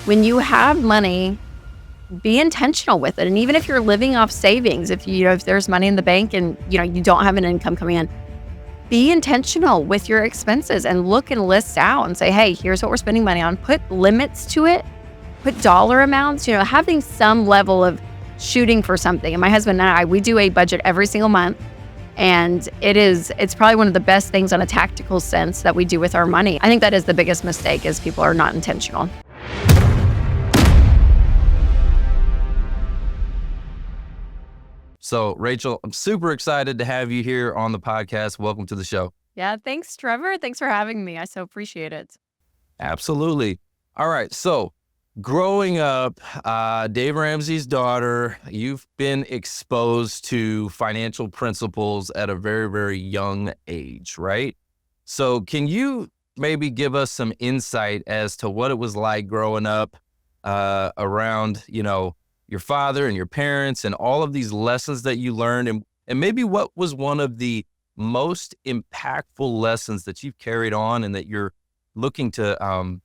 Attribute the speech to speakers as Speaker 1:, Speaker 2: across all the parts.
Speaker 1: when you have money, be intentional with it. And even if you're living off savings, if there's money in the bank and, you don't have an income coming in, be intentional with your expenses and look and list out and say, hey, here's what we're spending money on. Put limits to it, put dollar amounts, having some level of shooting for something. And my husband and I, we do a budget every single month. And it's probably one of the best things on a tactical sense that we do with our money. I think that is the biggest mistake, is people are not intentional.
Speaker 2: So, Rachel, I'm super excited to have you here on the podcast. Welcome to the show.
Speaker 1: Yeah, thanks, Trevor. Thanks for having me. I so appreciate it.
Speaker 2: Absolutely. All right. So, growing up, Dave Ramsey's daughter, you've been exposed to financial principles at a very, very young age, right? So, can you maybe give us some insight as to what it was like growing up around, your father and your parents and all of these lessons that you learned, and maybe what was one of the most impactful lessons that you've carried on and that you're looking to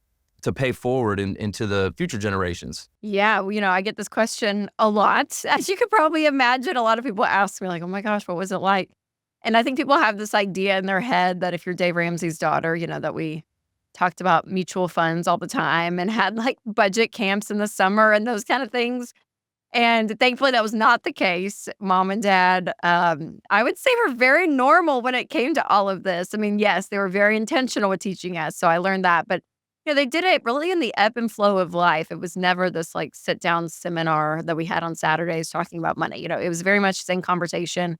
Speaker 2: pay forward into the future generations?
Speaker 1: Yeah, I get this question a lot. As you could probably imagine, a lot of people ask me like, oh my gosh, what was it like? And I think people have this idea in their head that if you're Dave Ramsey's daughter, that we talked about mutual funds all the time and had like budget camps in the summer and those kind of things. And thankfully, that was not the case. Mom and Dad, I would say, were very normal when it came to all of this. I mean, yes, they were very intentional with teaching us. So I learned that. But, they did it really in the ebb and flow of life. It was never this like sit down seminar that we had on Saturdays talking about money. It was very much the same conversation,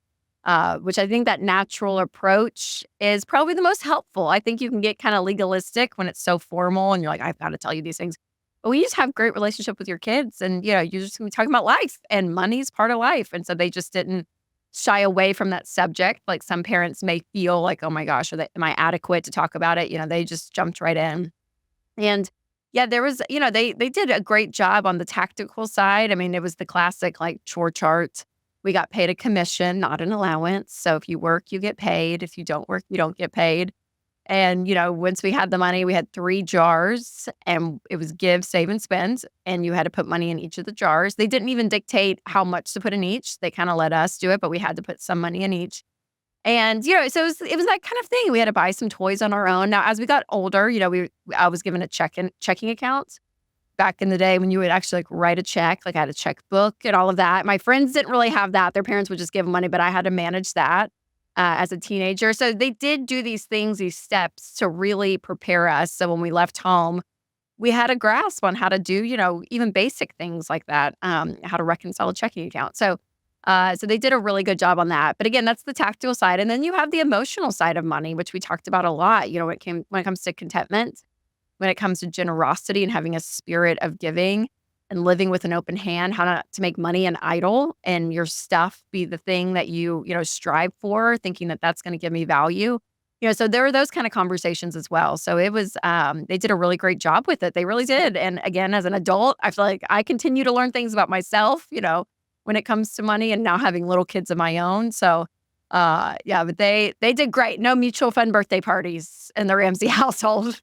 Speaker 1: which I think that natural approach is probably the most helpful. I think you can get kind of legalistic when it's so formal and you're like, I've got to tell you these things. But we just have great relationship with your kids, and you're just gonna be talking about life, and money's part of life. And so they just didn't shy away from that subject. Like some parents may feel like, oh my gosh, am I adequate to talk about it? They just jumped right in. And yeah, there was, they did a great job on the tactical side. I mean, it was the classic like chore chart. We got paid a commission, not an allowance. So if you work, you get paid. If you don't work, you don't get paid. And, once we had the money, we had 3 jars, and it was give, save, and spend. And you had to put money in each of the jars. They didn't even dictate how much to put in each. They kind of let us do it, but we had to put some money in each. And, so it was that kind of thing. We had to buy some toys on our own. Now, as we got older, I was given a checking account back in the day when you would actually like write a check. Like I had a checkbook and all of that. My friends didn't really have that. Their parents would just give them money, but I had to manage that as a teenager. So they did do these things, these steps to really prepare us. So when we left home, we had a grasp on how to do, even basic things like that, how to reconcile a checking account. So they did a really good job on that. But again, that's the tactical side. And then you have the emotional side of money, which we talked about a lot, when it comes to contentment, when it comes to generosity and having a spirit of giving and living with an open hand, how not to make money an idol and your stuff be the thing that you strive for, thinking that that's going to give me value. So there were those kind of conversations as well. So it was, they did a really great job with it. They really did. And again, as an adult, I feel like I continue to learn things about myself, when it comes to money and now having little kids of my own. So, yeah, but they did great. No mutual fund birthday parties in the Ramsey household.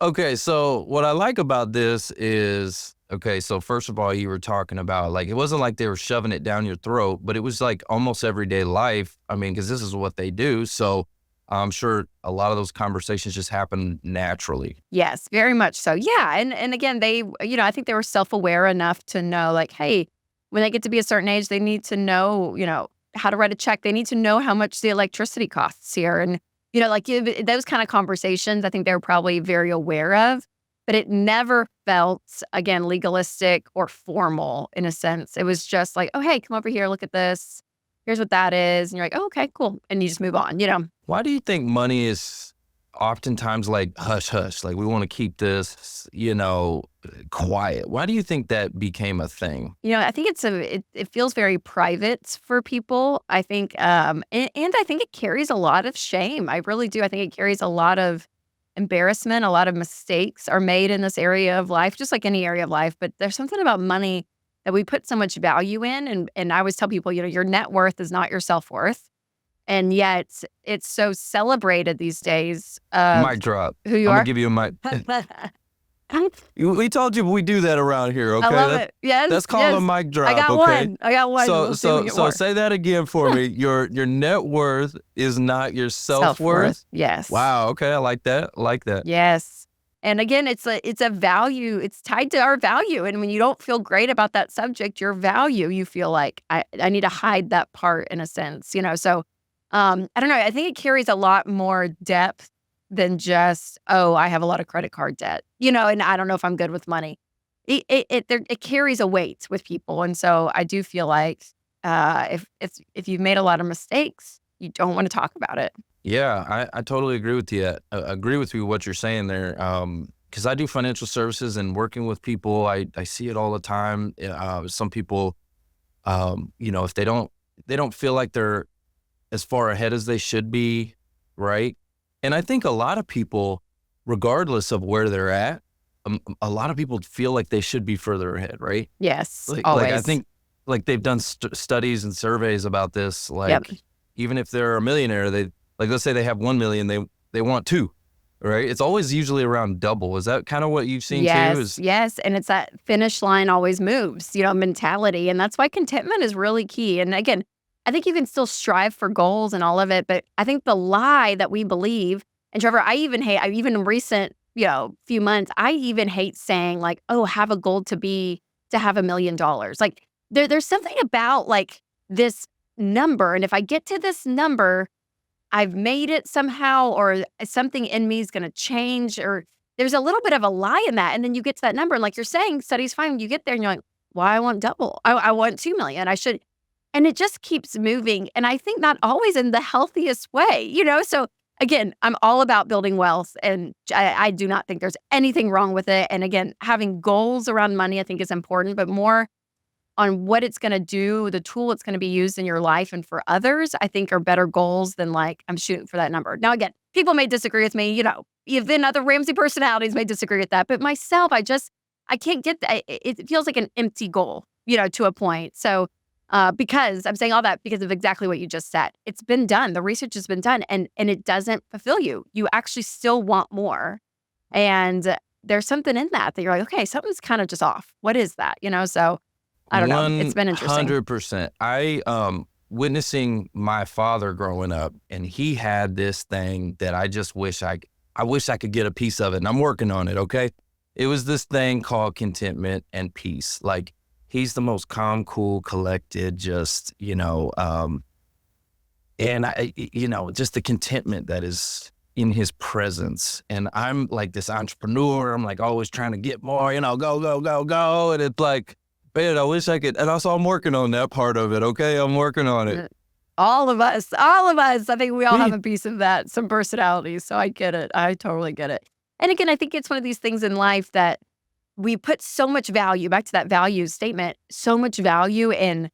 Speaker 2: Okay, so what I like about this is, so first of all, you were talking about like, it wasn't like they were shoving it down your throat, but it was like almost everyday life. I mean, because this is what they do. So I'm sure a lot of those conversations just happen naturally.
Speaker 1: Yes, very much so. Yeah. And again, they, I think they were self-aware enough to know like, hey, when they get to be a certain age, they need to know, how to write a check. They need to know how much the electricity costs here. And, those kind of conversations, I think they were probably very aware of, but it never felt, again, legalistic or formal in a sense. It was just like, oh, hey, come over here, look at this. Here's what that is. And you're like, oh, okay, cool. And you just move on,
Speaker 2: Why do you think money is oftentimes like hush hush? Like we want to keep this, quiet. Why do you think that became a thing?
Speaker 1: I think it feels very private for people. I think, and I think it carries a lot of shame. I really do. I think it carries a lot of embarrassment. A lot of mistakes are made in this area of life, just like any area of life. But there's something about money that we put so much value in. And I always tell people, your net worth is not your self-worth. And yet it's so celebrated these days.
Speaker 2: Mic drop.
Speaker 1: Who you
Speaker 2: I'm
Speaker 1: are?
Speaker 2: gonna give you a mic. We told you we do that around here,
Speaker 1: I
Speaker 2: okay?
Speaker 1: love it. Yes,
Speaker 2: That's called
Speaker 1: yes.
Speaker 2: a mic drop,
Speaker 1: I got
Speaker 2: okay?
Speaker 1: one. I got one. We'll see if we get more.
Speaker 2: Say that again for me. Your net worth is not your self-worth?
Speaker 1: Self-worth. Yes.
Speaker 2: Wow, okay, I like that. I like that.
Speaker 1: Yes. And again, it's a value. It's tied to our value. And when you don't feel great about that subject, your value, you feel like I need to hide that part in a sense, you know? So, I don't know. I think it carries a lot more depth than just, oh, I have a lot of credit card debt, you know, and I don't know if I'm good with money. It carries a weight with people. And so I do feel like, if you've made a lot of mistakes, you don't want to talk about it.
Speaker 2: Yeah, I totally agree with you. Agree with you what you're saying there. Because I do financial services and working with people, I see it all the time. Some people, if they don't feel like they're as far ahead as they should be, right? And I think a lot of people, regardless of where they're at, a lot of people feel like they should be further ahead, right?
Speaker 1: Yes,
Speaker 2: Like
Speaker 1: always.
Speaker 2: I think like they've done studies and surveys about this. Like
Speaker 1: Yep.
Speaker 2: even if they're a millionaire, let's say they have 1 million, they want 2, right? It's always usually around double. Is that kind of what you've seen
Speaker 1: Yes,
Speaker 2: too?
Speaker 1: yes, and it's that finish line always moves, you know, mentality, and that's why contentment is really key. And again, I think you can still strive for goals and all of it, but I think the lie that we believe, and Trevor, I even in recent, few months, I even hate saying like, "Oh, have a goal to have $1 million." Like there's something about like this number, and if I get to this number, I've made it somehow, or something in me is going to change, or there's a little bit of a lie in that. And then you get to that number, and like you're saying, studies fine. You get there and you're like, why I want double? I want 2 million. I should. And it just keeps moving. And I think not always in the healthiest way, you know? So again, I'm all about building wealth, and I do not think there's anything wrong with it. And again, having goals around money, I think is important, but more on what it's gonna do, the tool it's gonna be used in your life and for others, I think are better goals than like, I'm shooting for that number. Now, again, people may disagree with me, even other Ramsey personalities may disagree with that. But myself, I can't get that. It feels like an empty goal, to a point. So, because I'm saying all that because of exactly what you just said. It's been done. The research has been done, and it doesn't fulfill you. You actually still want more. And there's something in that you're like, okay, something's kind of just off. What is that? So I don't know. It's been interesting.
Speaker 2: 100%. Witnessing my father growing up, and he had this thing that I just wish I could get a piece of it, and I'm working on it, okay? It was this thing called contentment and peace. Like, he's the most calm, cool, collected, just, and just the contentment that is in his presence. And I'm like this entrepreneur. I'm like always trying to get more, go, go, go, go. And it's like, man, I wish I could. And also I'm working on that part of it. Okay. I'm working on it.
Speaker 1: All of us. I think we all have a piece of that, some personalities. So I get it. I totally get it. And again, I think it's one of these things in life that we put so much value, back to that value statement, so much value in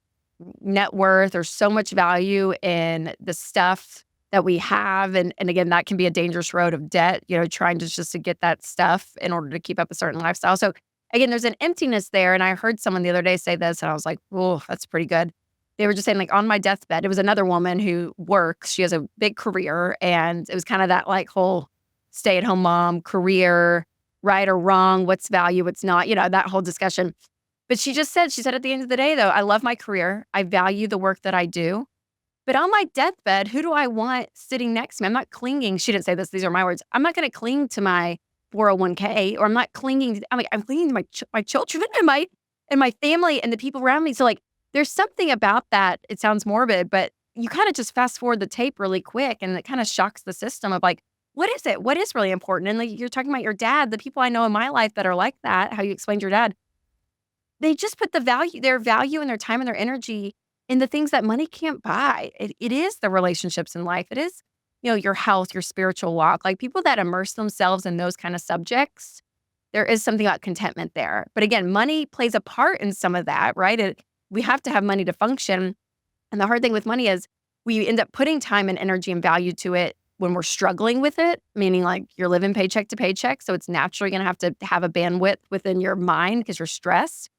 Speaker 1: net worth, or so much value in the stuff that we have. And again, that can be a dangerous road of debt, trying just to get that stuff in order to keep up a certain lifestyle. So again, there's an emptiness there. And I heard someone the other day say this, and I was like, oh, that's pretty good. They were just saying, like, on my deathbed, it was another woman who works. She has a big career, and it was kind of that like whole stay-at-home mom career, right or wrong, what's value, what's not, that whole discussion. But she said at the end of the day, though, I love my career. I value the work that I do. But on my deathbed, who do I want sitting next to me? I'm not clinging. She didn't say this. These are my words. I'm not going to cling to my 401k, or I'm not clinging. I'm clinging to my children and my family and the people around me. So like, there's something about that. It sounds morbid, but you kind of just fast forward the tape really quick, and it kind of shocks the system of like, what is it? What is really important? And like, you're talking about your dad, the people I know in my life that are like that, how you explained your dad, they just put their value and their time and their energy in the things that money can't buy. It is the relationships in life. It is, your health, your spiritual walk. Like, people that immerse themselves in those kind of subjects, there is something about contentment there. But again, money plays a part in some of that, right? We have to have money to function. And the hard thing with money is we end up putting time and energy and value to it when we're struggling with it, meaning like you're living paycheck to paycheck. So it's naturally going to have a bandwidth within your mind because you're stressed.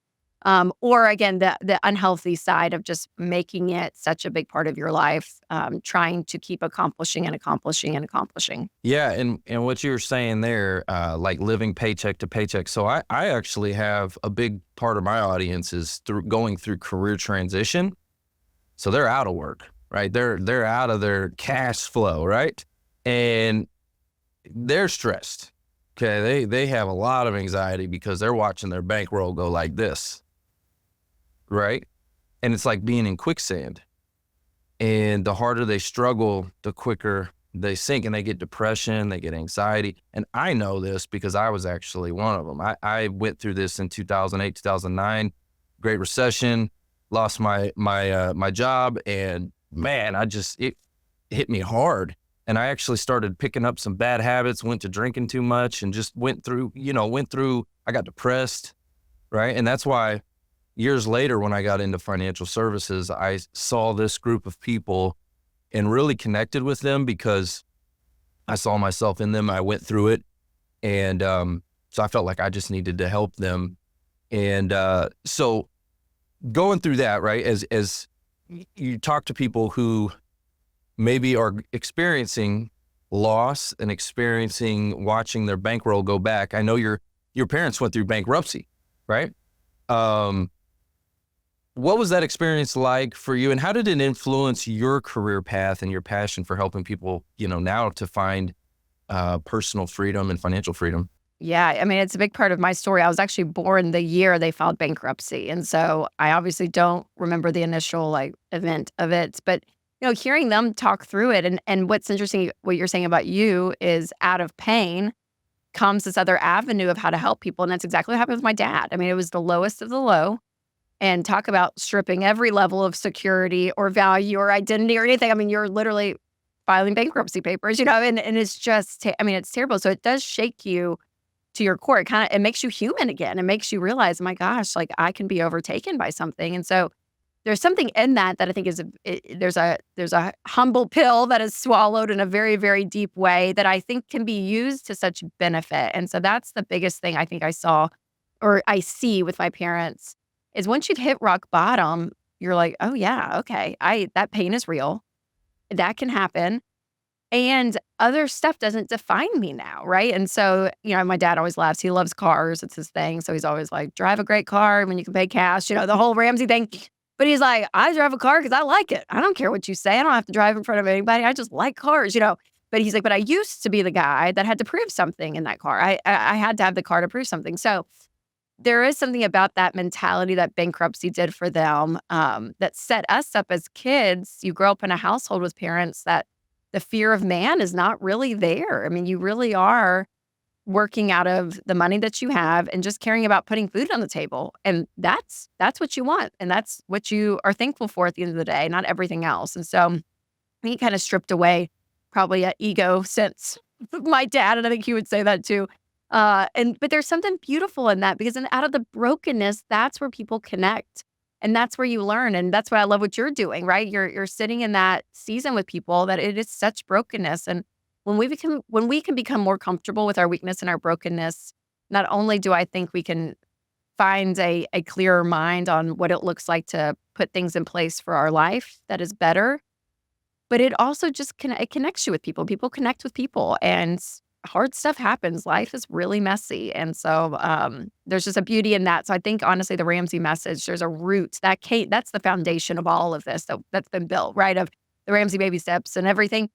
Speaker 1: Or again, the unhealthy side of just making it such a big part of your life, trying to keep accomplishing and accomplishing and accomplishing.
Speaker 2: Yeah, and what you were saying there, like living paycheck to paycheck. So I actually have a big part of my audience is going through career transition. So they're out of work, right? They're out of their cash flow, right? And they're stressed. Okay, they have a lot of anxiety because they're watching their bankroll go like this, right? And it's like being in quicksand. And the harder they struggle, the quicker they sink, and they get depression, they get anxiety. And I know this because I was actually one of them. I went through this in 2008, 2009, Great Recession, lost my job, and man, it hit me hard. And I actually started picking up some bad habits, went to drinking too much, and just went through, I got depressed, right? And that's why years later, when I got into financial services, I saw this group of people and really connected with them because I saw myself in them. I went through it. And so I felt like I just needed to help them. And so going through that, right, as you talk to people who maybe are experiencing loss and watching their bankroll go back. I know your parents went through bankruptcy, right? What was that experience like for you, and how did it influence your career path and your passion for helping people, now to find personal freedom and financial freedom?
Speaker 1: Yeah, I mean, it's a big part of my story. I was actually born the year they filed bankruptcy, and so I obviously don't remember the initial, event of it, but, hearing them talk through it and what's interesting, what you're saying about you is out of pain comes this other avenue of how to help people, and that's exactly what happened with my dad. I mean, it was the lowest of the low, and talk about stripping every level of security or value or identity or anything. I mean, you're literally filing bankruptcy papers, and it's just it's terrible. So it does shake you to your core. It makes you human again. It makes you realize, my gosh, like I can be overtaken by something. And so there's something in that I think is there's a humble pill that is swallowed in a very, very deep way that I think can be used to such benefit. And so that's the biggest thing I think I saw or I see with my parents is once you've hit rock bottom, you're like, oh yeah, okay, that pain is real. That can happen. And other stuff doesn't define me now, right? And so, my dad always laughs. He loves cars. It's his thing. So he's always like, drive a great car when you can pay cash, the whole Ramsey thing. But he's like, I drive a car because I like it. I don't care what you say. I don't have to drive in front of anybody. I just like cars. But he's like, but I used to be the guy that had to prove something in that car. I had to have the car to prove something. So there is something about that mentality that bankruptcy did for them that set us up as kids. You grow up in a household with parents that the fear of man is not really there. I mean, you really are working out of the money that you have and just caring about putting food on the table. And that's what you want. And that's what you are thankful for at the end of the day, not everything else. And so he kind of stripped away probably an ego sense of my dad. And I think he would say that too. But there's something beautiful in that because out of the brokenness, that's where people connect. And that's where you learn. And that's why I love what you're doing, right? You're sitting in that season with people that it is such brokenness. And when we can become more comfortable with our weakness and our brokenness, not only do I think we can find a clearer mind on what it looks like to put things in place for our life that is better, but it also just it connects you with people. People connect with people and hard stuff happens. Life is really messy. And so there's just a beauty in that. So I think honestly, the Ramsey message, there's a root that's the foundation of all of this that's been built, right? Of the Ramsey baby steps and everything.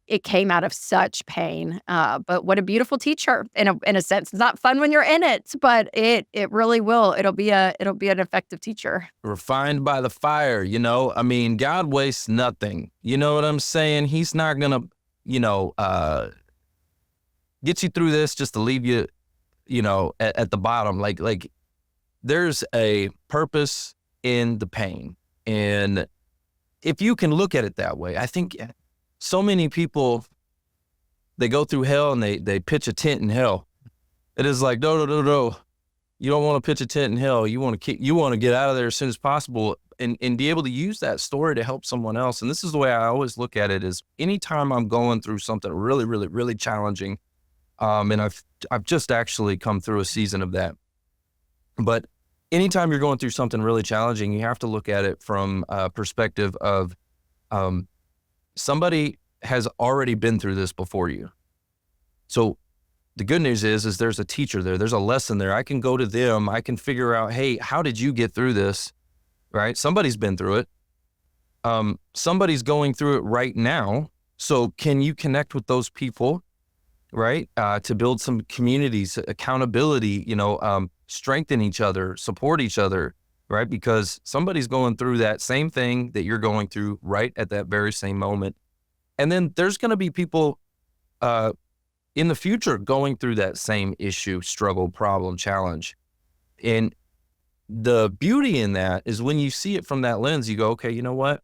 Speaker 1: It came out of such pain. But what a beautiful teacher in a sense. It's not fun when you're in it, but it really will. It'll be an effective teacher.
Speaker 2: Refined by the fire, I mean, God wastes nothing. You know what I'm saying? He's not gonna, get you through this just to leave you, at the bottom. Like there's a purpose in the pain. And if you can look at it that way, I think so many people, they go through hell and they pitch a tent in hell. It is like, no. You don't want to pitch a tent in hell. You want to get out of there as soon as possible and be able to use that story to help someone else. And this is the way I always look at it is anytime I'm going through something really, really, really challenging, and I've just actually come through a season of that. But anytime you're going through something really challenging, you have to look at it from a perspective of somebody has already been through this before you. So the good news is there's a teacher there. There's a lesson there. I can go to them. I can figure out, hey, how did you get through this? Right? Somebody's been through it. Somebody's going through it right now. So can you connect with those people, right? To build some communities, accountability, strengthen each other, support each other, right? Because somebody's going through that same thing that you're going through right at that very same moment. And then there's going to be people in the future going through that same issue, struggle, problem, challenge. And the beauty in that is when you see it from that lens, you go, okay, you know what?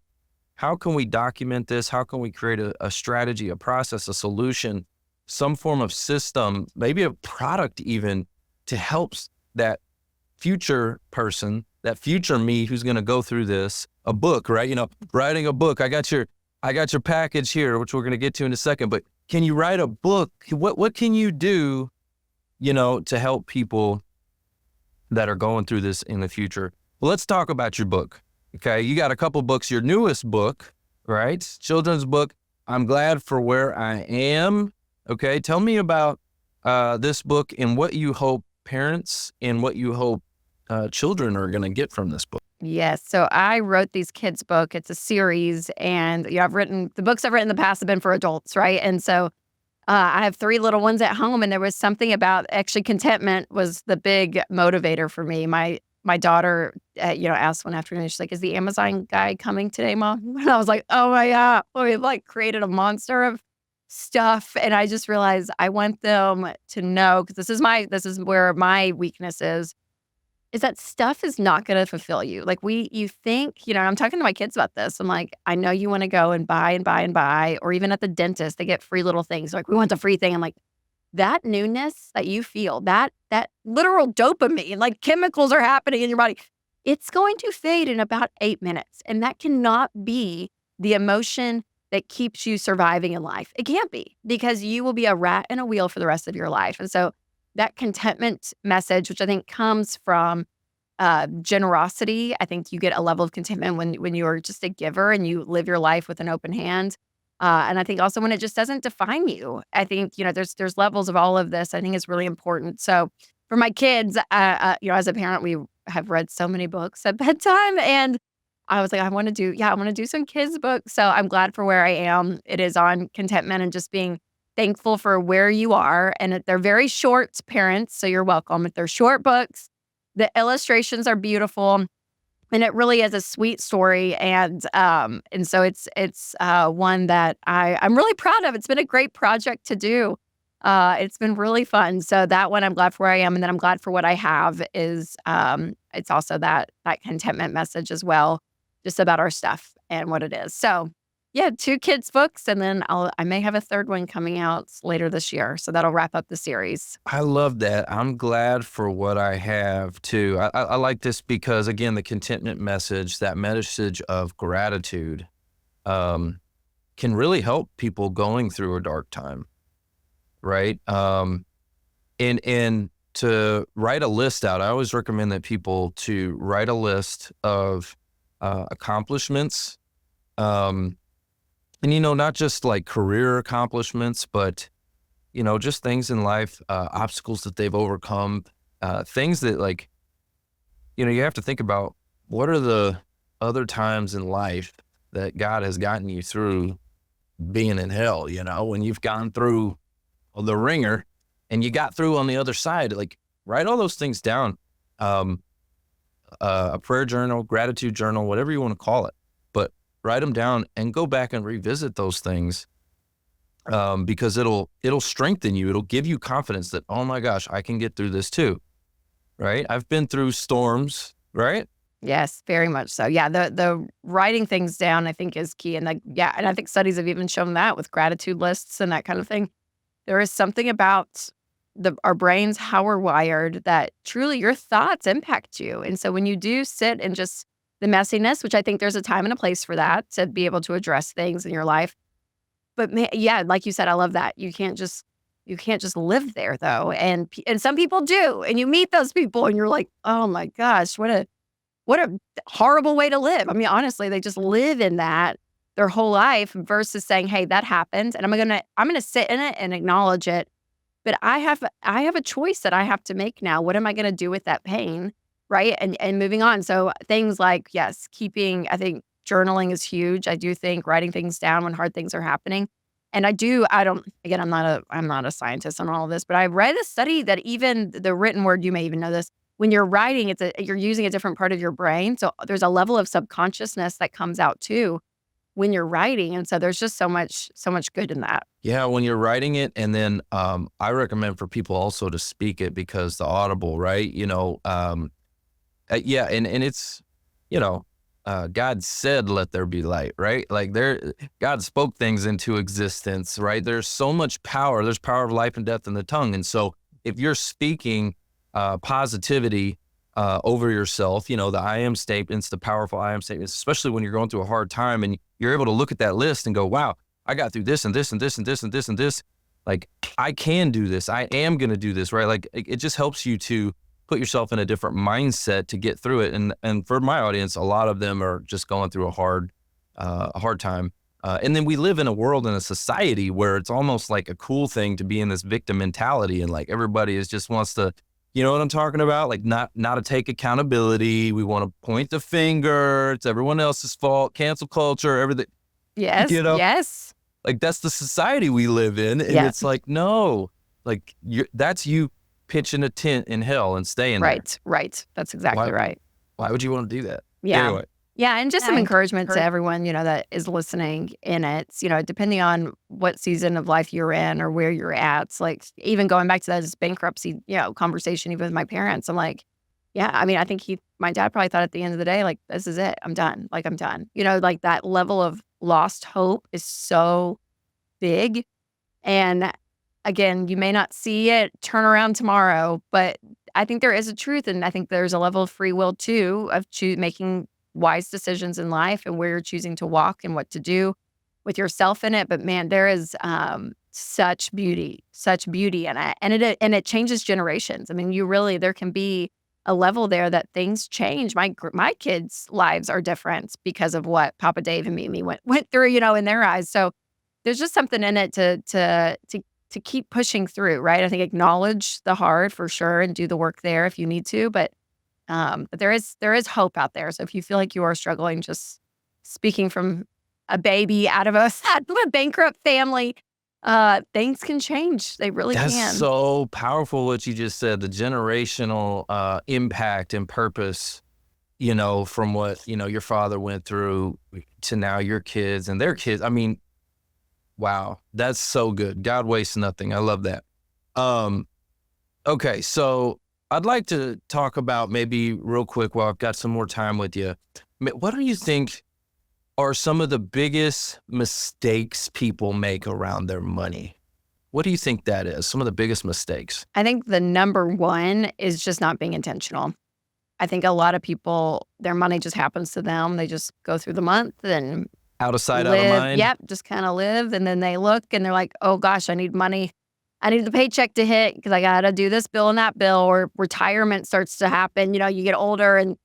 Speaker 2: How can we document this? How can we create a strategy, a process, a solution, some form of system, maybe a product even, to help that future person, that future me who's going to go through this, a book, right? Writing a book. I got your package here, which we're going to get to in a second, but can you write a book? What can you do, to help people that are going through this in the future? Well, let's talk about your book. Okay. You got a couple books, your newest book, right? Children's book. I'm glad for where I am. Okay. Tell me about this book and what you hope parents and what you hope children are going to get from this book.
Speaker 1: Yes. So I wrote these kids' book. It's a series, and the books I've written in the past have been for adults, right? And so I have 3 little ones at home, and there was something about actually contentment was the big motivator for me. My daughter, asked one afternoon, she's like, "Is the Amazon guy coming today, Mom?" And I was like, "Oh my God, we created a monster of stuff." And I just realized I want them to know, because this is where my weakness is that stuff is not going to fulfill you. You think, I'm talking to my kids about this. I'm like, I know you want to go and buy and buy and buy, or even at the dentist, they get free little things. Like, we want the free thing. I'm like, that newness that you feel, that literal dopamine, like chemicals are happening in your body, it's going to fade in about 8 minutes. And that cannot be the emotion that keeps you surviving in life. It can't be, because you will be a rat in a wheel for the rest of your life. And so that contentment message, which I think comes from generosity. I think you get a level of contentment when you are just a giver and you live your life with an open hand. And I think also when it just doesn't define you. I think, there's levels of all of this. I think is really important. So for my kids, as a parent, we have read so many books at bedtime, and I was like, I want to do some kids books. So I'm glad for where I am. It is on contentment and just being thankful for where you are. And they're very short, parents, so you're welcome. If they're short books, the illustrations are beautiful, and it really is a sweet story. And so it's one that I'm really proud of. It's been a great project to do. It's been really fun. So that one, I'm glad for where I am, and then I'm glad for what I have. Is it's also that contentment message as well, just about our stuff and what it is. So yeah, 2 kids books, and then I may have a 3rd one coming out later this year. So that'll wrap up the series.
Speaker 2: I love that. I'm glad for what I have too. I like this because, again, the contentment message, that message of gratitude, can really help people going through a dark time, right? And to write a list out, I always recommend that people to write a list of accomplishments. And, not just like career accomplishments, but, just things in life, obstacles that they've overcome, things that you have to think about, what are the other times in life that God has gotten you through being in hell, when you've gone through the ringer and you got through on the other side. Write all those things down, a prayer journal, gratitude journal, whatever you want to call it. Write them down and go back and revisit those things, because it'll strengthen you. It'll give you confidence that, oh my gosh, I can get through this too, right? I've been through storms, right?
Speaker 1: Yes, very much so. Yeah, the writing things down, I think, is key. And and I think studies have even shown that with gratitude lists and that kind of thing. There is something about our brains, how we're wired, that truly your thoughts impact you. And so when you do sit and just the messiness, which I think there's a time and a place for that, to be able to address things in your life. But yeah, like you said, I love that. You can't just You can't just live there though. And some people do. And you meet those people and you're like, oh my gosh, what a horrible way to live. I mean, honestly, they just live in that their whole life versus saying, hey, that happened and I'm gonna sit in it and acknowledge it. But I have a choice that I have to make now. What am I gonna do with that pain? Right. And moving on. So things like, yes, I think journaling is huge. I do think writing things down when hard things are happening. And again, I'm not a scientist on all of this, but I read a study that even the written word, you may even know this, when you're writing, you're using a different part of your brain. So there's a level of subconsciousness that comes out too when you're writing. And so there's just so much good in that.
Speaker 2: Yeah, when you're writing it, and then I recommend for people also to speak it, because the audible, right? Yeah, and it's, God said, "Let there be light," right? Like God spoke things into existence, right? There's so much power. There's power of life and death in the tongue, and so if you're speaking positivity over yourself, the I am statements, the powerful I am statements, especially when you're going through a hard time and you're able to look at that list and go, wow, I got through this and this and this and this and this and this. Like, I can do this. I am going to do this, right? Like, it just helps you to put yourself in a different mindset to get through it. And for my audience, a lot of them are just going through a hard time. And then we live in a world and a society where it's almost like a cool thing to be in this victim mentality. And like, everybody just wants to, you know what I'm talking about? Like, not to take accountability. We want to point the finger. It's everyone else's fault. Cancel culture, everything.
Speaker 1: Yes. Yes.
Speaker 2: Like, that's the society we live in. And it's like, no, like that's you pitching a tent in hell and staying there.
Speaker 1: Right. That's exactly right.
Speaker 2: Why would you want to do that?
Speaker 1: Yeah.
Speaker 2: Anyway.
Speaker 1: Yeah, and just some encouragement to everyone, that is listening in it. Depending on what season of life you're in or where you're at. It's like, even going back to that bankruptcy, conversation, even with my parents, I'm like, yeah, I mean, I think my dad probably thought at the end of the day, like, this is it. I'm done. Like, I'm done. Like that level of lost hope is so big. And again, you may not see it turn around tomorrow, but I think there is a truth. And I think there's a level of free will too, of making wise decisions in life and where you're choosing to walk and what to do with yourself in it. But man, there is such beauty in it. And it changes generations. I mean, there can be a level there that things change. My kids' lives are different because of what Papa Dave and Mimi went through, in their eyes. So there's just something in it to keep pushing through, right? I think acknowledge the hard for sure and do the work there if you need to, but there is hope out there. So if you feel like you are struggling, just speaking from a baby out of a bankrupt family, things can change. They really can.
Speaker 2: That's so powerful what you just said, the generational impact and purpose, from what, your father went through to now your kids and their kids. I mean, wow, that's so good. God wastes nothing. I love that. Okay, so I'd like to talk about, maybe real quick while I've got some more time with you, what do you think are some of the biggest mistakes people make around their money? What do you think that is? Some of the biggest mistakes?
Speaker 1: I think the number one is just not being intentional. I think a lot of people, their money just happens to them. They just go through the month and
Speaker 2: out of sight,
Speaker 1: live,
Speaker 2: out of mind.
Speaker 1: Yep, just kind of live. And then they look and they're like, oh gosh, I need money. I need the paycheck to hit because I got to do this bill and that bill, or retirement starts to happen. You get older and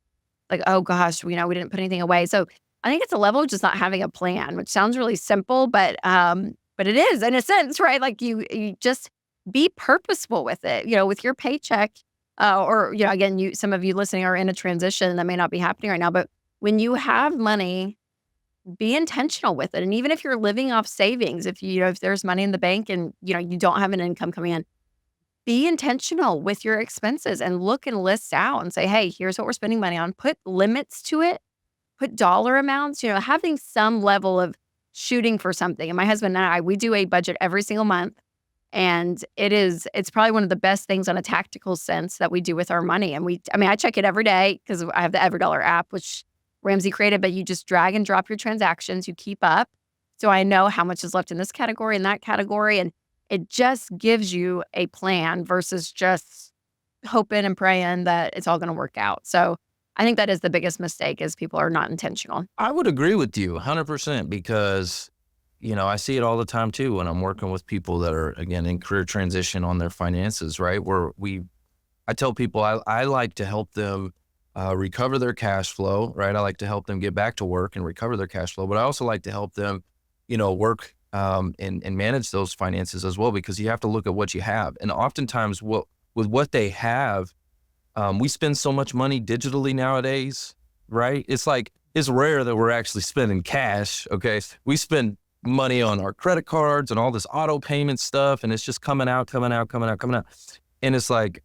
Speaker 1: like, oh gosh, we didn't put anything away. So I think it's a level of just not having a plan, which sounds really simple, but it is in a sense, right? Like you just be purposeful with it, with your paycheck, or, again, some of you listening are in a transition that may not be happening right now, but when you have money, be intentional with it. And even if you're living off savings, if there's money in the bank and, you don't have an income coming in, be intentional with your expenses and look and list out and say, hey, here's what we're spending money on. Put limits to it, put dollar amounts, having some level of shooting for something. And my husband and I, we do a budget every single month. And it's probably one of the best things on a tactical sense that we do with our money. And I check it every day because I have the EveryDollar app, which Ramsey created, but you just drag and drop your transactions, you keep up. So I know how much is left in this category and that category. And it just gives you a plan versus just hoping and praying that it's all going to work out. So I think that is the biggest mistake, is people are not intentional.
Speaker 2: I would agree with you 100%, because I see it all the time too when I'm working with people that are, again, in career transition on their finances, right? I tell people I like to help them recover their cash flow, right? I like to help them get back to work and recover their cash flow, but I also like to help them, work and manage those finances as well, because you have to look at what you have. And oftentimes with what they have, we spend so much money digitally nowadays, right? It's rare that we're actually spending cash, okay? We spend money on our credit cards and all this auto payment stuff, and it's just coming out, coming out, coming out, coming out. And it's like,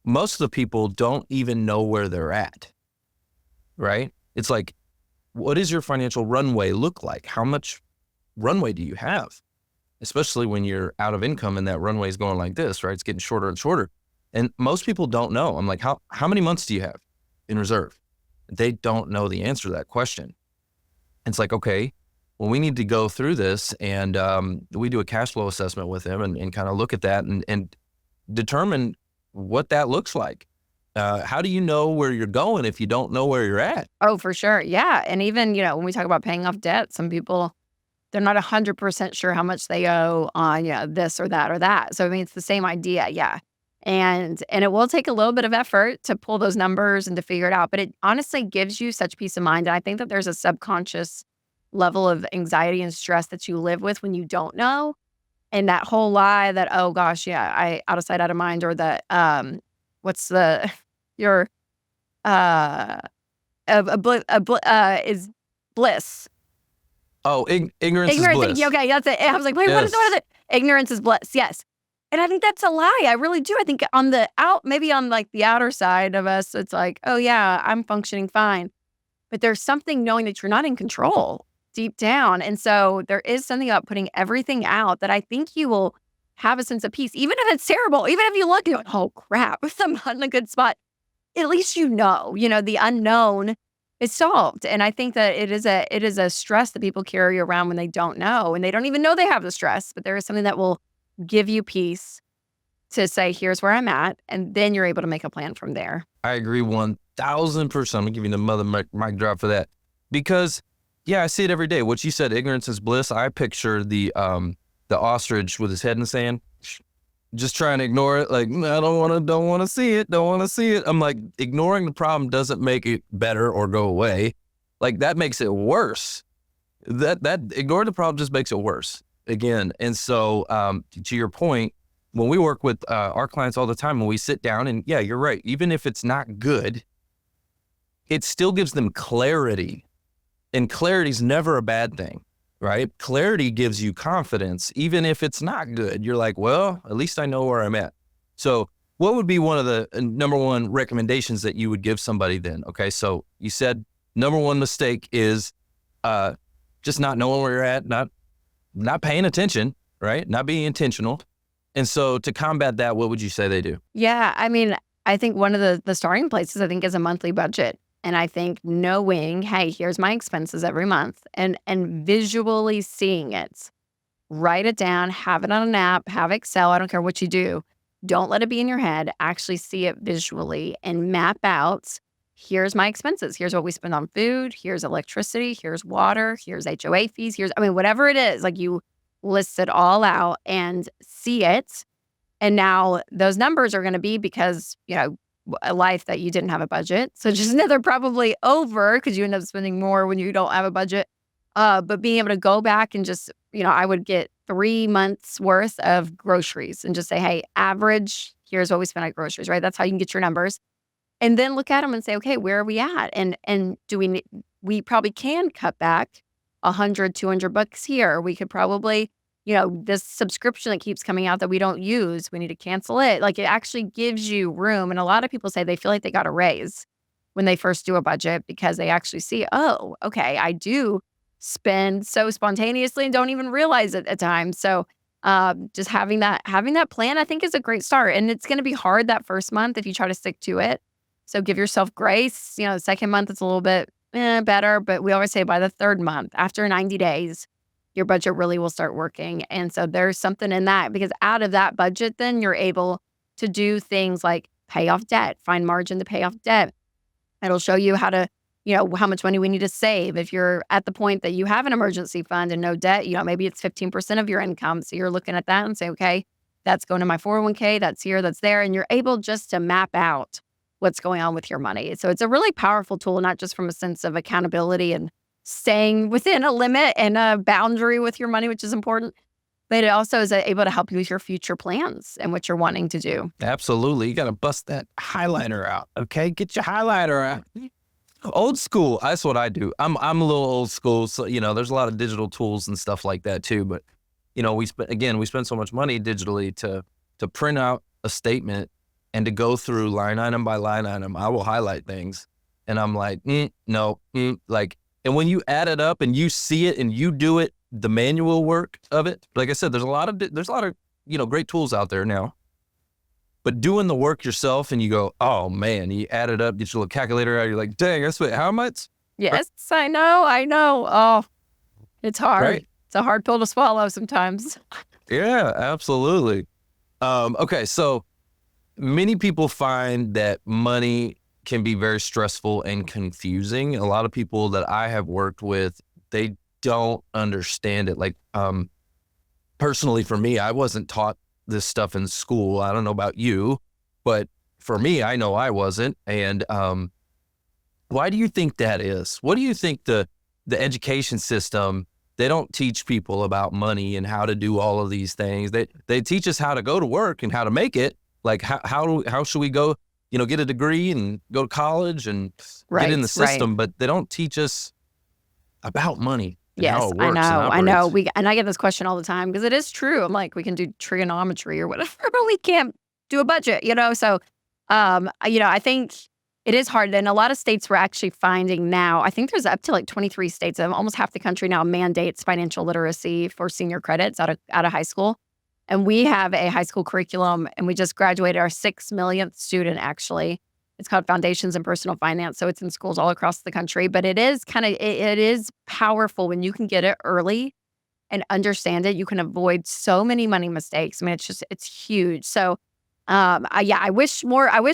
Speaker 2: most of the people don't even know where they're at, right? It's like, what does your financial runway look like? How much runway do you have? Especially when you're out of income and that runway is going like this, right? It's getting shorter and shorter. And most people don't know. I'm like, how many months do you have in reserve? They don't know the answer to that question. It's like, okay, well, we need to go through this, and we do a cash flow assessment with them and kind of look at that and determine what that looks like. How do you know where you're going if you don't know where you're at?
Speaker 1: Oh, for sure. Yeah. And even, when we talk about paying off debt, some people, they're not 100% sure how much they owe on, this or that or that. So, I mean, it's the same idea. Yeah. And it will take a little bit of effort to pull those numbers and to figure it out, but it honestly gives you such peace of mind. And I think that there's a subconscious level of anxiety and stress that you live with when you don't know. And that whole lie that, oh gosh, yeah, I out of sight, out of mind, or that, what's the, your, uh, is bliss.
Speaker 2: Oh, ignorance is
Speaker 1: Ignorance,
Speaker 2: bliss.
Speaker 1: okay, that's it. I was like, wait, what is
Speaker 2: Yes.
Speaker 1: it? Ignorance is bliss, yes. And I think that's a lie, I really do. I think maybe on, like, the outer side of us, it's like, "Oh, yeah, I'm functioning fine." But there's something knowing that you're not in control deep down, and so there is something about putting everything out that I think you will have a sense of peace, even if it's terrible, even if you look and you're like, "Oh, crap, I'm not in a good spot." At least the unknown is solved, and I think that it is a stress that people carry around when they don't know, and they don't even know they have the stress, but there is something that will give you peace to say, "Here's where I'm at," and then you're able to make a plan from there.
Speaker 2: I agree 1000%. I'm gonna give you the mother mic drop for that, because yeah, I see it every day. What you said, ignorance is bliss. I picture the ostrich with his head in the sand, just trying to ignore it. Like, "Mm, I don't want to see it. Don't want to see it." I'm like, ignoring the problem doesn't make it better or go away. Like, that makes it worse. That ignoring the problem just makes it worse again. And so, to your point, when we work with our clients all the time, when we sit down, and yeah, you're right. Even if it's not good, it still gives them clarity, and clarity is never a bad thing, right? Clarity gives you confidence, even if it's not good. You're like, well, at least I know where I'm at. So, what would be one of the number one recommendations that you would give somebody then? Okay, so you said number one mistake is just not knowing where you're at, not paying attention, right? Not being intentional. And so, to combat that, what would you say they do?
Speaker 1: Yeah, I mean, I think one of the starting places, I think, is a monthly budget. And I think knowing, hey, here's my expenses every month, and visually seeing it. Write it down, have it on an app, have Excel, I don't care what you do. Don't let it be in your head. Actually see it visually and map out, here's my expenses. Here's what we spend on food. Here's electricity. Here's water. Here's HOA fees. Whatever it is, like, you list it all out and see it. And now those numbers are going to be because, a life that you didn't have a budget. So just they're probably over because you end up spending more when you don't have a budget. But being able to go back and just, I would get 3 months worth of groceries and just say, hey, average, here's what we spend on groceries, right? That's how you can get your numbers. And then look at them and say, okay, where are we at? And do we probably can cut back 100, 200 bucks here. We could probably, this subscription that keeps coming out that we don't use, we need to cancel it. Like, it actually gives you room. And a lot of people say they feel like they got a raise when they first do a budget because they actually see, oh, okay, I do spend so spontaneously and don't even realize it at times. So just having that plan, I think, is a great start. And it's going to be hard that first month if you try to stick to it. So give yourself grace. The second month it's a little bit better, but we always say by the third month, after 90 days, your budget really will start working. And so there's something in that, because out of that budget, then you're able to do things like pay off debt, find margin to pay off debt. It'll show you how to how much money we need to save. If you're at the point that you have an emergency fund and no debt, maybe it's 15% of your income. So you're looking at that and say, okay, that's going to my 401k, that's here, that's there. And you're able just to map out what's going on with your money. So it's a really powerful tool, not just from a sense of accountability and staying within a limit and a boundary with your money, which is important, but it also is able to help you with your future plans and what you're wanting to do.
Speaker 2: Absolutely. You got to bust that highlighter out. Okay. Get your highlighter out. Old school. That's what I do. I'm a little old school. So, there's a lot of digital tools and stuff like that too. But, we spend so much money digitally to print out a statement and to go through line item by line item. I will highlight things and I'm like, no, and when you add it up and you see it and you do it, the manual work of it, like I said, there's a lot of, great tools out there now. But doing the work yourself and you go, oh man, you add it up, get your little calculator out, you're like, dang, that's how much?
Speaker 1: Yes, I know. Oh, it's hard.
Speaker 2: Right?
Speaker 1: It's a hard pill to swallow sometimes.
Speaker 2: Yeah, absolutely. Okay, so many people find that money can be very stressful and confusing. A lot of people that I have worked with, they don't understand it. Like, personally for me, I wasn't taught this stuff in school. I don't know about you, but for me, I know I wasn't. And why do you think that is? What do you think the education system, they don't teach people about money and how to do all of these things. They teach us how to go to work and how to make it. Like how should we go, get a degree and go to college and get in the system, but they don't teach us about money.
Speaker 1: Yes, I know. And I get this question all the time because it is true. I'm like, we can do trigonometry or whatever, but we can't do a budget, So, I think it is hard. And a lot of states we're actually finding now, I think there's up to like 23 states, almost half the country now mandates financial literacy for senior credits out of high school. And we have a high school curriculum and we just graduated our 6 millionth student actually. It's called Foundations in Personal Finance. So it's in schools all across the country, but it is it is powerful when you can get it early and understand it. You can avoid so many money mistakes. I mean, it's huge. So, I wish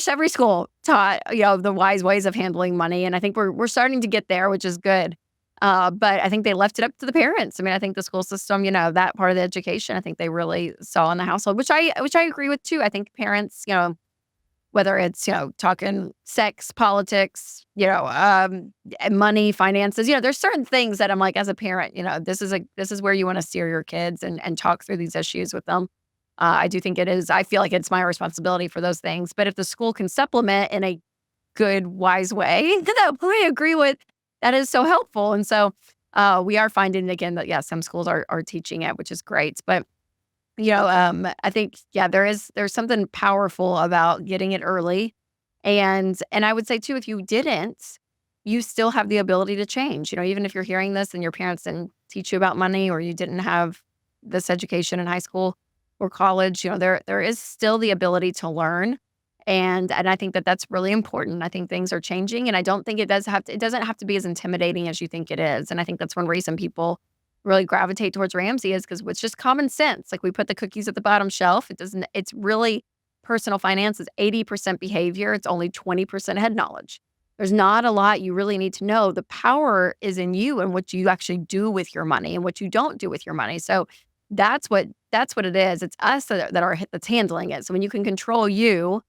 Speaker 1: every school taught, the wise ways of handling money. And I think we're starting to get there, which is good. But I think they left it up to the parents. I mean, I think the school system, that part of the education, I think they really saw in the household, which I agree with too. I think parents, whether it's, talking sex, politics, money, finances, there's certain things that I'm like, as a parent, this is where you want to steer your kids and talk through these issues with them. I do think it is. I feel like it's my responsibility for those things. But if the school can supplement in a good, wise way, that I agree with, that is so helpful. And so we are finding again that, some schools are teaching it, which is great. But I think, there's something powerful about getting it early. And I would say too, if you didn't, you still have the ability to change. Even if you're hearing this and your parents didn't teach you about money or you didn't have this education in high school or college, there is still the ability to learn. And I think that that's really important. I think things are changing and I don't think it doesn't have to be as intimidating as you think it is. And I think that's one reason people really gravitate towards Ramsey is because it's just common sense. Like we put the cookies at the bottom shelf. It's really personal finance is 80% behavior. It's only 20% head knowledge. There's not a lot you really need to know. The power is in you and what you actually do with your money and what you don't do with your money. So that's what it is. It's us that's handling it. So when you can control you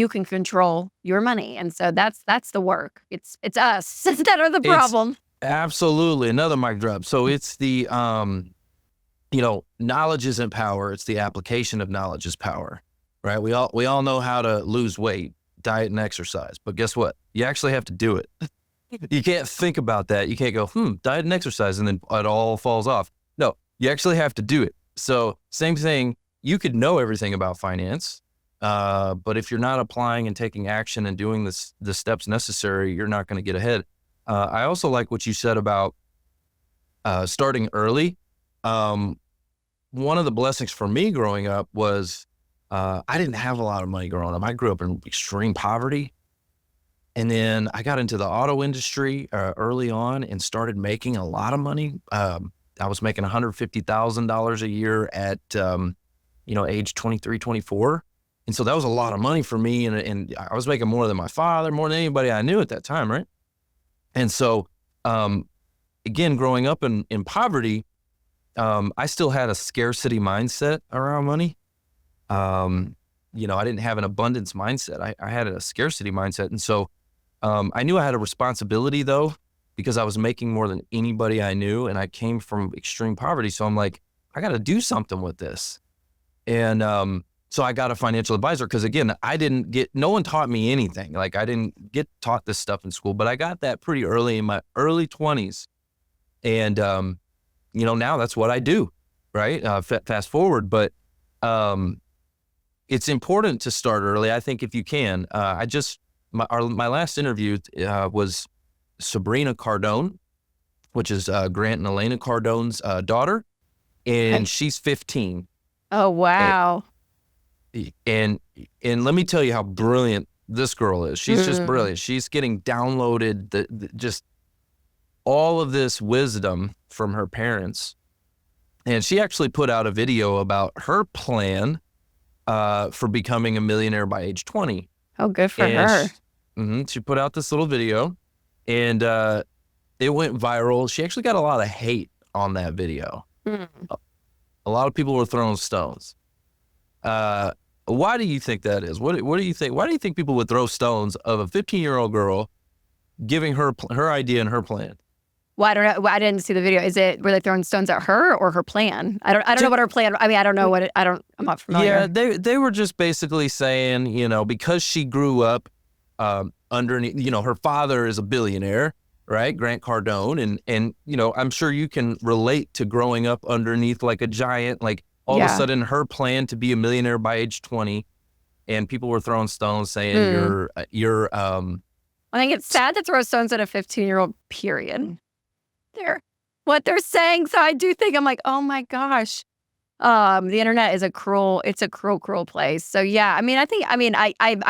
Speaker 1: can control your money. And so that's the work. It's us that are the problem.
Speaker 2: Absolutely. Another mic drop. So it's the, knowledge isn't power. It's the application of knowledge is power, right? We all know how to lose weight, diet and exercise, but guess what? You actually have to do it. You can't think about that. You can't go, diet and exercise, and then it all falls off. No, you actually have to do it. So same thing, you could know everything about finance, but if you're not applying and taking action and doing the steps necessary, you're not going to get ahead. I also like what you said about starting early. One of the blessings for me growing up was I didn't have a lot of money growing up. I grew up in extreme poverty. And then I got into the auto industry early on and started making a lot of money. I was making $150,000 a year at, age 23, 24. And so that was a lot of money for me. And I was making more than my father, more than anybody I knew at that time, right? And so, again, growing up in poverty, I still had a scarcity mindset around money. I didn't have an abundance mindset. I had a scarcity mindset. And so I knew I had a responsibility, though, because I was making more than anybody I knew. And I came from extreme poverty. So I'm like, I got to do something with this. And so I got a financial advisor because, again, no one taught me anything. Like, I didn't get taught this stuff in school, but I got that pretty early in my early 20s. And, now that's what I do, right? Fast forward. But it's important to start early, I think, if you can. My last interview was Sabrina Cardone, which is Grant and Elena Cardone's daughter, and she's 15.
Speaker 1: Oh, wow.
Speaker 2: And let me tell you how brilliant this girl is. She's just brilliant. She's getting downloaded just all of this wisdom from her parents. And she actually put out a video about her plan for becoming a millionaire by age 20.
Speaker 1: Oh, good for her.
Speaker 2: She put out this little video, and it went viral. She actually got a lot of hate on that video. A lot of people were throwing stones. Why do you think that is? What do you think? Why do you think people would throw stones of a 15-year-old girl giving her idea and her plan?
Speaker 1: Well, I don't know. Well, I didn't see the video. Were they throwing stones at her or her plan? I don't know what her plan. I mean, I don't know what I'm not familiar.
Speaker 2: Yeah, they were just basically saying, because she grew up underneath, her father is a billionaire, right? Grant Cardone. And I'm sure you can relate to growing up underneath like a giant, like all of a sudden her plan to be a millionaire by age 20, and people were throwing stones saying you're
Speaker 1: I think it's sad to throw stones at a 15-year-old, period. What they're saying. So I do think, I'm like, oh my gosh. The internet is a cruel place. So yeah, I mean, I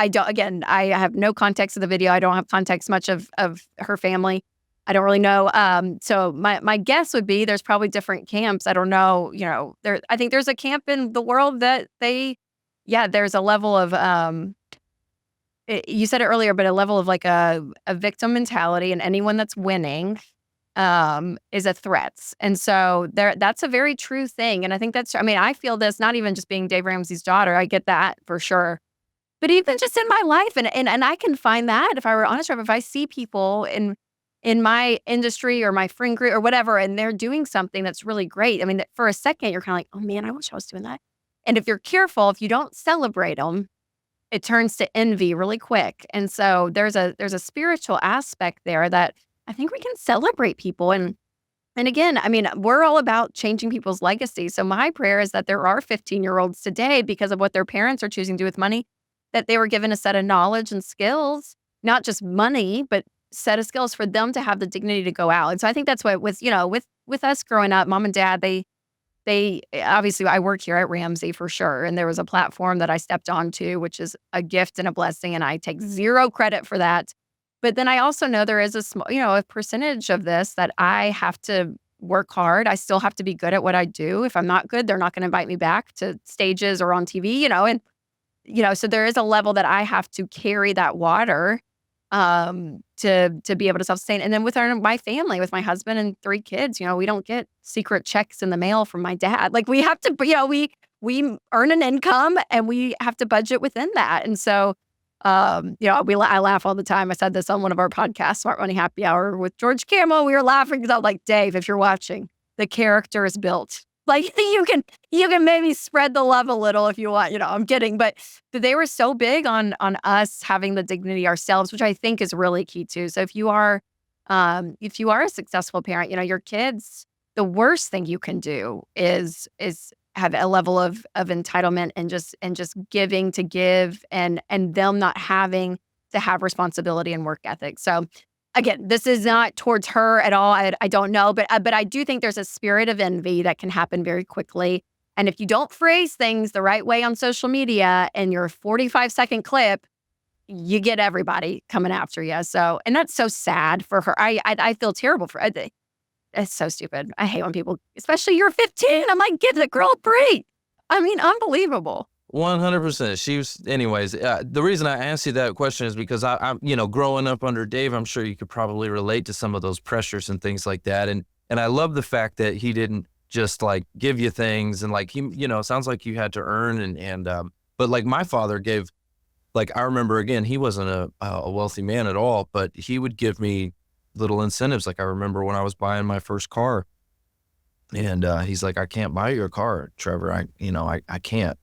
Speaker 1: don't, again, I have no context of the video. I don't have context much of her family. I don't really know. So my guess would be there's probably different camps. I don't know, I think there's a camp in the world that there's a level of, you said it earlier, but a level of like a victim mentality, and anyone that's winning is a threat. And so that's a very true thing. And I think I feel this not even just being Dave Ramsey's daughter. I get that for sure. But even just in my life, and I can find that, if I were honest, if I see people in my industry or my friend group or whatever, and they're doing something that's really great. I mean, for a second, you're kind of like, oh man, I wish I was doing that. And if you're careful, if you don't celebrate them, it turns to envy really quick. And so there's a spiritual aspect there that I think we can celebrate people. And again, I mean, we're all about changing people's legacy. So my prayer is that there are 15-year-olds today, because of what their parents are choosing to do with money, that they were given a set of knowledge and skills, not just money, but set of skills for them to have the dignity to go out. And so I think that's what with us growing up, mom and dad, they obviously, I work here at Ramsey for sure. And there was a platform that I stepped onto, which is a gift and a blessing. And I take zero credit for that. But then I also know there is a small, a percentage of this that I have to work hard. I still have to be good at what I do. If I'm not good, they're not going to invite me back to stages or on TV, so there is a level that I have to carry that water to be able to self-sustain. And then with my family, with my husband and 3 kids, we don't get secret checks in the mail from my dad. Like, we have to, we earn an income and we have to budget within that. And so, I laugh all the time. I said this on one of our podcasts, Smart Money Happy Hour with George Camel. We were laughing because I was like, Dave, if you're watching, the character is built. Like, you can maybe spread the love a little if you want, I'm kidding. But they were so big on us having the dignity ourselves, which I think is really key too. So if you are a successful parent, your kids, the worst thing you can do is have a level of entitlement and just giving to give and them not having to have responsibility and work ethic. So again, this is not towards her at all. I don't know, but I do think there's a spirit of envy that can happen very quickly. And if you don't phrase things the right way on social media in your 45-second clip, you get everybody coming after you. So, and that's so sad for her. I feel terrible for her. It's so stupid. I hate when people, especially you're 15. I'm like, give the girl a break. I mean, unbelievable.
Speaker 2: 100%. She was, anyways, the reason I asked you that question is because I'm, growing up under Dave, I'm sure you could probably relate to some of those pressures and things like that. And I love the fact that he didn't just like give you things and like he, it sounds like you had to earn but like my father gave, like, I remember again, he wasn't a wealthy man at all, but he would give me little incentives. Like I remember when I was buying my first car and he's like, I can't buy your car, Trevor. I can't.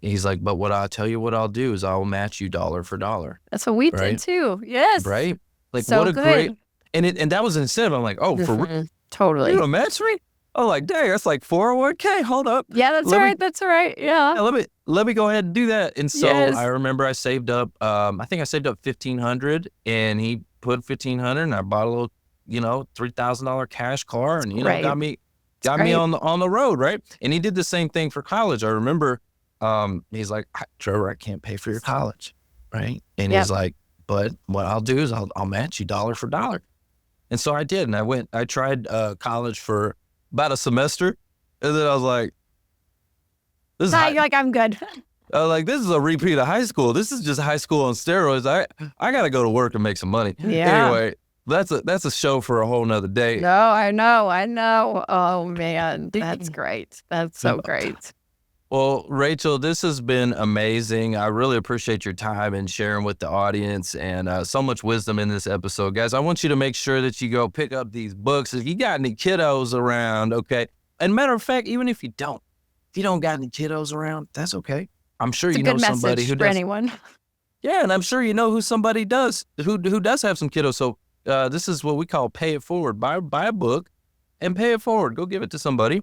Speaker 2: He's like, but what I'll tell you what I'll do is I'll match you dollar for dollar.
Speaker 1: That's what we did
Speaker 2: Right?
Speaker 1: too. Yes.
Speaker 2: Right? Like
Speaker 1: So
Speaker 2: what a
Speaker 1: good.
Speaker 2: great, and that was an incentive. I'm like, oh, for real?
Speaker 1: Mhm. Totally.
Speaker 2: You gonna match me? Oh, like, dang, that's like 401k. Hold up.
Speaker 1: Yeah, that's
Speaker 2: Let me-
Speaker 1: right. That's right. Yeah.
Speaker 2: Yeah, let me go ahead and do that. And so
Speaker 1: Yes.
Speaker 2: I remember I saved up, I think I saved up $1,500 and he put $1,500 and I bought a little, $3,000 cash car and,
Speaker 1: Right.
Speaker 2: got me
Speaker 1: great.
Speaker 2: on the road. Right. And he did the same thing for college. I remember, he's like, Trevor, I can't pay for your college. Right. And
Speaker 1: Yep.
Speaker 2: he's like, but what I'll do is I'll match you dollar for dollar. And so I did. And I tried college for about a semester. And then I was like, this is
Speaker 1: You're like, I'm good.
Speaker 2: this is a repeat of high school. This is just high school on steroids. I got to go to work and make some money.
Speaker 1: Yeah.
Speaker 2: Anyway, that's a show for a whole nother day.
Speaker 1: No, I know. Oh man, that's great. That's so great.
Speaker 2: Well, Rachel, this has been amazing. I really appreciate your time and sharing with the audience and so much wisdom in this episode. Guys, I want you to make sure that you go pick up these books. If you got any kiddos around, okay? And matter of fact, even if you don't got any kiddos around, that's okay. I'm sure
Speaker 1: It's
Speaker 2: you
Speaker 1: a
Speaker 2: know
Speaker 1: good
Speaker 2: somebody
Speaker 1: message
Speaker 2: who
Speaker 1: for
Speaker 2: does.
Speaker 1: anyone.
Speaker 2: Yeah, and I'm sure you know who somebody does who does have some kiddos. So this is what we call pay it forward. Buy a book and pay it forward. Go give it to somebody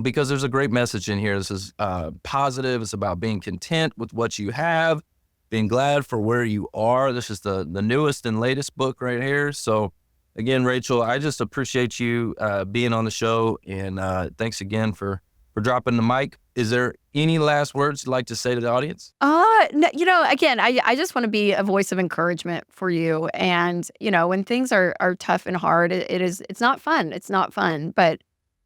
Speaker 2: because there's a great message in here. This is positive. It's about being content with what you have, being glad for where you are. This is the newest and latest book right here. So again, Rachel, I just appreciate you being on the show, and thanks again for dropping the mic. Is there any last words you'd like to say to the audience?
Speaker 1: No, again, I just want to be a voice of encouragement for you. And, when things are tough and hard, it's not fun. It's not fun. But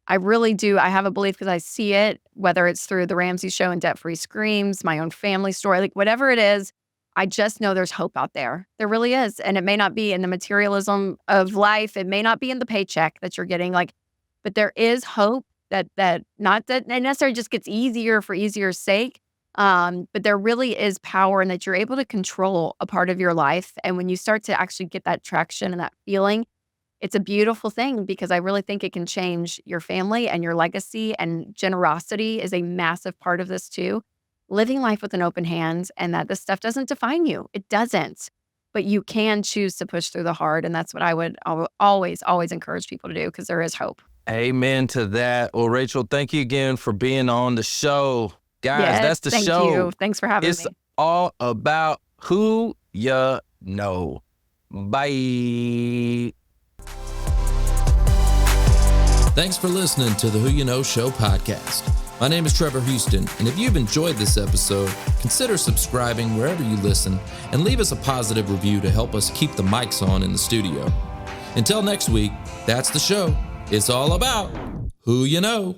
Speaker 1: I really do. I have a belief because I see it, whether it's through the Ramsey Show and Debt Free Screams, my own family story, like whatever it is, I just know there's hope out there. There really is. And it may not be in the materialism of life. It may not be in the paycheck that you're getting, but there is hope that not that it necessarily just gets easier for easier's sake. But there really is power in that you're able to control a part of your life. And when you start to actually get that traction and that feeling, it's a beautiful thing because I really think it can change your family and your legacy, and generosity is a massive part of this too. Living life with an open hand, and that this stuff doesn't define you. It doesn't. But you can choose to push through the hard. And that's what I would always encourage people to do because there is hope.
Speaker 2: Amen to that. Well, Rachel, thank you again for being on the show. Guys,
Speaker 1: Yes,
Speaker 2: that's the
Speaker 1: thank
Speaker 2: show.
Speaker 1: you. Thanks for having
Speaker 2: It's
Speaker 1: me.
Speaker 2: all about who you know. Bye. Thanks for listening to the Who You Know Show podcast. My name is Trevor Houston, and if you've enjoyed this episode, consider subscribing wherever you listen and leave us a positive review to help us keep the mics on in the studio. Until next week, that's the show. It's all about who you know.